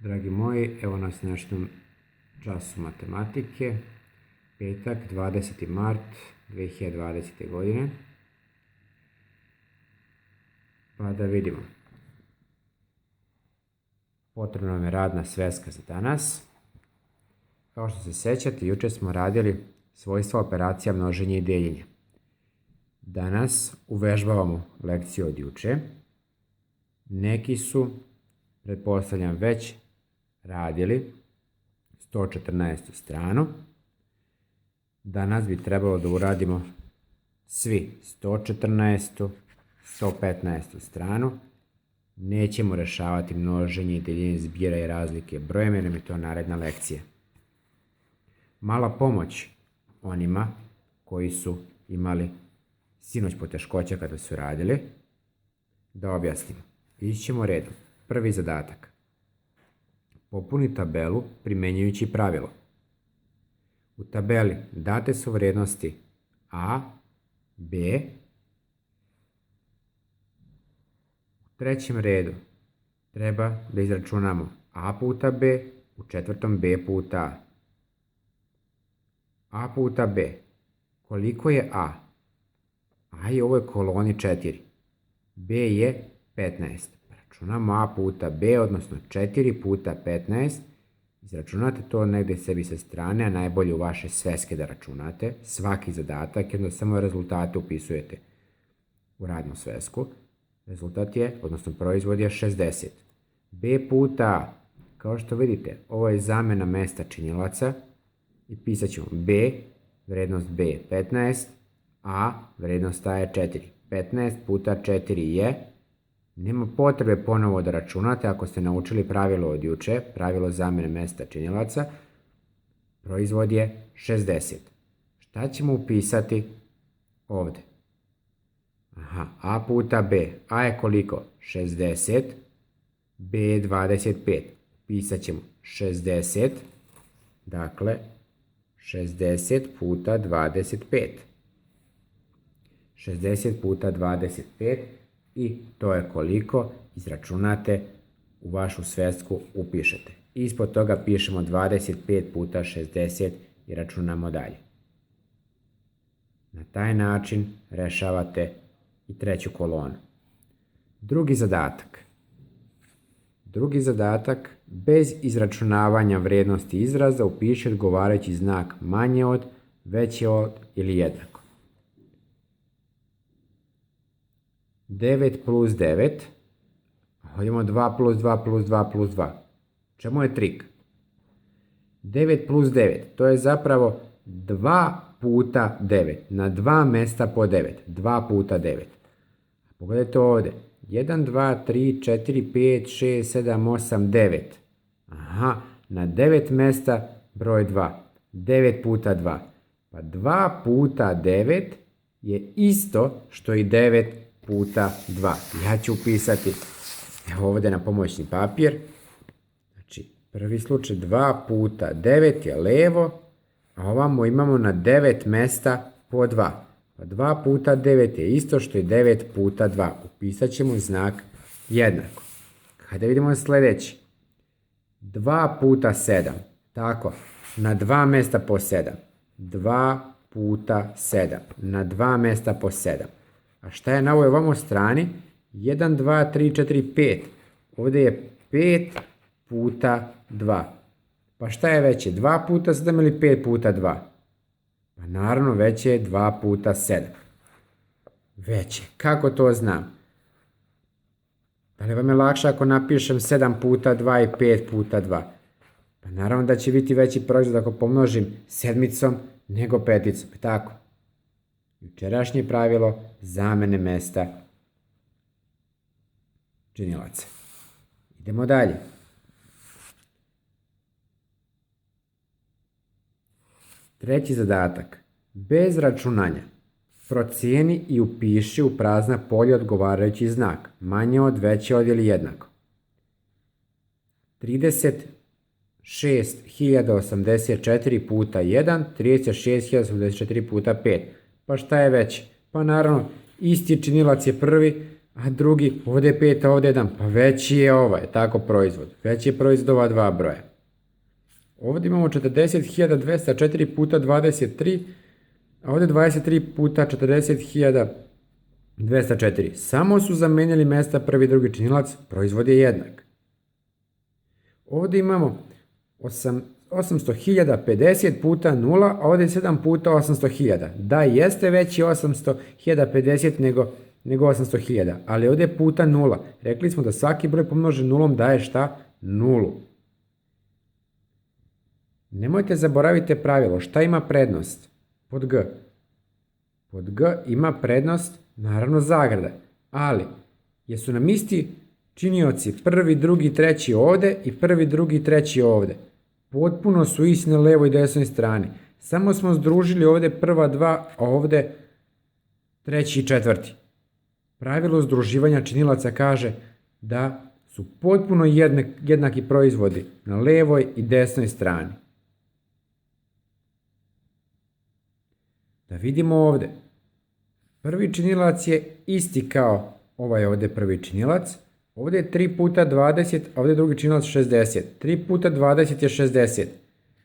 Dragi moji, evo nas na našem času matematike, petak, 20. mart 2020. godine. Pa da vidimo. Potrebna nam je radna sveska za danas. Kao što se sećate, juče smo radili svojstva operacija množenja i deljenja. Danas uvežbavamo lekciju od juče. Neki su, pretpostavljam, već radili 114. stranu. Danas bi trebalo da uradimo svi 114. 115. stranu. Nećemo rešavati množenje i deljenje, zbira i razlike brojem, jer nam je to naredna lekcija. Mala pomoć onima koji su imali sinoć poteškoća kada su radili. Da objasnimo. Ići ćemo redom. Prvi zadatak. Popuni tabelu primenjujući pravilo. U tabeli date su vrednosti A, B. U trećem redu treba da izračunamo A puta B, u četvrtom B puta A. A puta B. Koliko je A? A je u ovoj koloni 4. B je 15. Računamo A puta B, odnosno 4 puta 15. Izračunate to negde sebi sa strane, a najbolje u vaše sveske da računate. Svaki zadatak, jedno samo rezultate upisujete u radnu svesku. Rezultat je, odnosno proizvod je 60. B puta A. Kao što vidite, ovo je zamena mesta činilaca i pisat ćemo B, vrednost B je 15, A, vrednost A je 4. 15 puta 4 je... Nema potrebe ponovo da računate ako ste naučili pravilo od juče, pravilo zamene mesta činilaca. Proizvod je 60. Šta ćemo upisati ovde? A puta B. A je koliko? 60. B je 25. Pisat ćemo 60. Dakle, 60 puta 25. 60 puta 25. I to je koliko izračunate u vašu svesku, upišete. Ispod toga pišemo 25 puta 60 i računamo dalje. Na taj način rešavate i treću kolonu. Drugi zadatak, bez izračunavanja vrednosti izraza upiši odgovarajući znak manje od, veće od ili jednako. 9 plus 9, hodimo 2 plus 2 plus 2 plus 2. Čemu je trik? 9 plus 9, to je zapravo 2 puta 9, na 2 mesta po 9, 2 puta 9. Pogledajte ovde, 1, 2, 3, 4, 5, 6, 7, 8, 9. Na 9 mesta broj 2, 9 puta 2. Pa 2 puta 9 je isto što i 9 puta 2. Ja ću upisati ovde na pomoćni papir. Znači, prvi slučaj 2 puta 9 je levo, a ovamo imamo na 9 mesta po 2. Pa 2 puta 9 je isto što i 9 puta 2. Upisat ćemo znak jednako. Hajde vidimo sledeći. 2 puta 7. Tako, na 2 mesta po 7. 2 puta 7. Na 2 mesta po 7. A šta je na ovoj ovamo strani? 1, 2, 3, 4, 5. Ovde je 5 puta 2. Pa šta je veće? 2 puta 7 ili 5 puta 2? Pa naravno veće je 2 puta 7. Veće. Kako to znam? Da li vam je lakše ako napišem 7 puta 2 i 5 puta 2? Pa naravno da će biti veći proizvod ako pomnožim sedmicom nego peticom. Tako. Jučerašnje pravilo zamene mesta činilaca. Idemo dalje. Treći zadatak. Bez računanja procijeni i upiši u prazna polja odgovarajući znak. Manje od, veće od ili jednako. 36.084 puta 1, 36.084 puta 5. Pa šta je veće? Pa naravno, isti činilac je prvi, a drugi, ovdje je 5, a ovdje je 1, pa veći je ovaj, tako proizvod. Veći je proizvod ova dva broja. Ovdje imamo 40.204 puta 23, a ovdje 23 puta 40.204. Samo su zamenili mjesta prvi i drugi činilac, proizvod je jednak. Ovdje imamo 800.050 puta 0, a ovdje je 7 puta 800.000. Da, jeste veći 800.050 nego 800.000, ali ovdje je puta 0. Rekli smo da svaki broj pomnožen nulom daje šta? Nulu. Nemojte zaboraviti pravilo. Šta ima prednost? Pod G. Pod G ima prednost, naravno, zagrada. Ali, jesu nam isti činioci prvi, drugi, treći ovdje i prvi, drugi, treći ovdje. Potpuno su isti na levoj i desnoj strani. Samo smo združili ovdje prva dva, a ovdje treći i četvrti. Pravilo združivanja činilaca kaže da su potpuno jednaki proizvodi na levoj i desnoj strani. Da vidimo ovdje. Prvi činilac je isti kao ovaj ovdje prvi činilac. Ovdje je 3 puta 20, a ovdje je drugi činilac 60. 3 puta 20 je 60.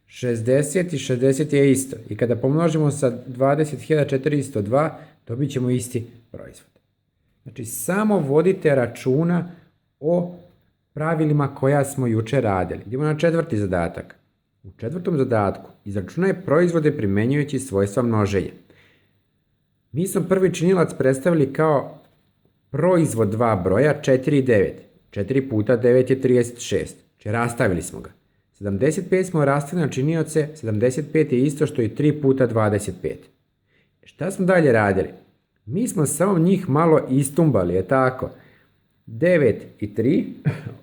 60 i 60 je isto. I kada pomnožimo sa 20.402, dobit ćemo isti proizvod. Znači, samo vodite računa o pravilima koja smo jučer radili. Idemo na četvrti zadatak. U četvrtom zadatku izračunaj proizvode primjenjujući svojstva množenja. Mi smo prvi činilac predstavili kao proizvod dva broja 4 i 9. 4 puta 9 je 36. Znači, rastavili smo ga. 75 smo rastavili na činioce, 75 je isto što i 3 puta 25. Šta smo dalje radili? Mi smo samo njih malo istumbali, je tako? 9 i 3,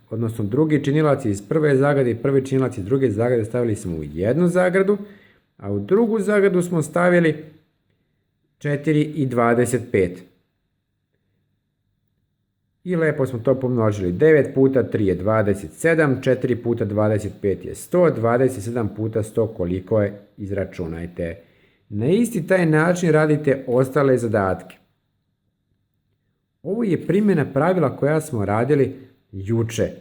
odnosno drugi činilac iz prve zagrade i prvi činilac iz druge zagrade stavili smo u jednu zagradu, a u drugu zagradu smo stavili 4 i 25. I lepo smo to pomnožili. 9 puta 3 je 27, 4 puta 25 je 100, 27 puta 100 koliko je, izračunajte. Na isti taj način radite ostale zadatke. Ovo je primjena pravila koja smo radili juče.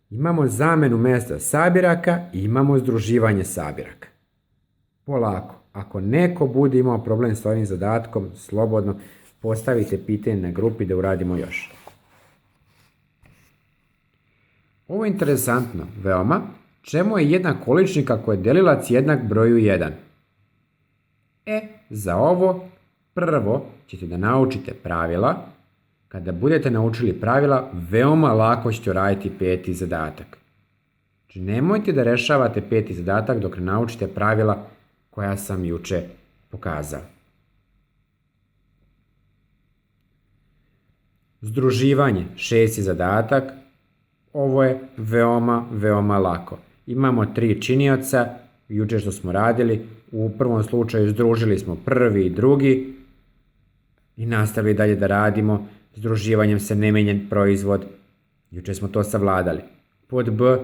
Imamo zamjenu mjesta sabiraka i imamo združivanje sabiraka. Polako. Ako neko bude imao problem s ovim zadatkom, slobodno postavite pitanje na grupi da uradimo još. Ovo je interesantno, veoma. Čemu je jedna količnik ako je delilac jednak broju 1? Za ovo prvo ćete da naučite pravila. Kada budete naučili pravila, veoma lako ćete raditi peti zadatak. Znači, nemojte da rešavate peti zadatak dok ne naučite pravila koja sam juče pokazao. Združivanje, šesti zadatak. Ovo je veoma lako. Imamo 3 činioca, juče što smo radili, u prvom slučaju združili smo prvi i drugi i nastavili dalje da radimo. Združivanjem se ne mijenja proizvod, juče smo to savladali. Pod B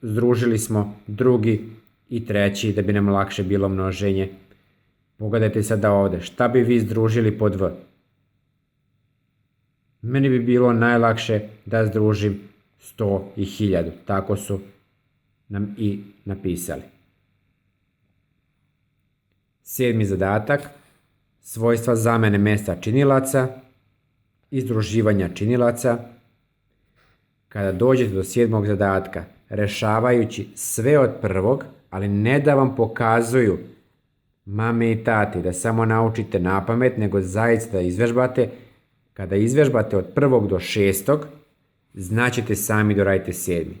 združili smo drugi i treći da bi nam lakše bilo množenje. Pogledajte sada ovdje, šta bi vi združili pod V? Meni bi bilo najlakše da združim 100 i 1000, tako su nam i napisali. Sedmi zadatak, svojstva zamjene mjesta činilaca i združivanja činilaca. Kada dođete do sedmog zadatka, rešavajući sve od prvog, ali ne da vam pokazuju mame i tati, da samo naučite napamet, nego zaista da izvežbate. Kada izvežbate od prvog do šestog, znaćete sami da radite sedmi.